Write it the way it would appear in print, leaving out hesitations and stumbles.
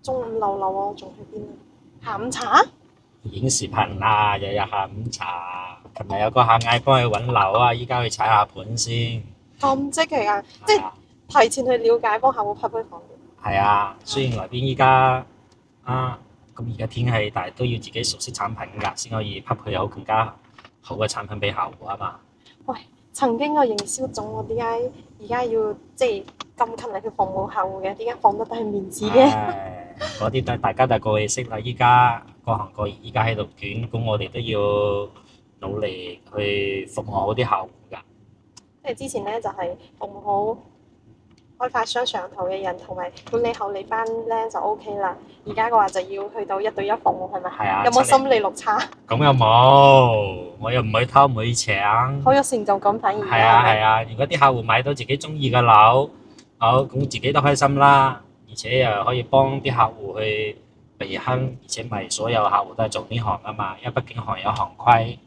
中午流流啊，仲去邊啊？下午茶？影視頻啊，日日下午茶。琴日有個客嗌幫佢揾樓啊，依家去踩下盤先。咁積極啊！即係係啊，提前去了解，幫客戶匹配房源。係啊。雖然外邊依家啊咁而家天氣，但係都要自己熟悉產品㗎，先可以匹配好更加好嘅產品俾客戶啊嘛。喂，曾經個營銷總我點解而家要即係咁勤力去服務客戶嘅？點解放得低面子嘅？唉，嗰啲都大家都係過去式啦。依家各行各業依家喺度捲，咁我哋都要努力去服務好啲客戶㗎。即係之前咧就係服務好開發商上頭嘅人，同埋管理好你班僆就 O K 啦。而家嘅話就要去到一對一服務係咪？係啊，有冇心理落差？咁又冇，我又唔去偷唔去搶。好有成就感反而係啊係啊，如果啲客戶買到自己中意嘅樓，好咁自己都開心啦，而且又可以幫啲客戶去避坑，而且唔係所有客戶都係做呢行啊嘛，因為畢竟行有行規。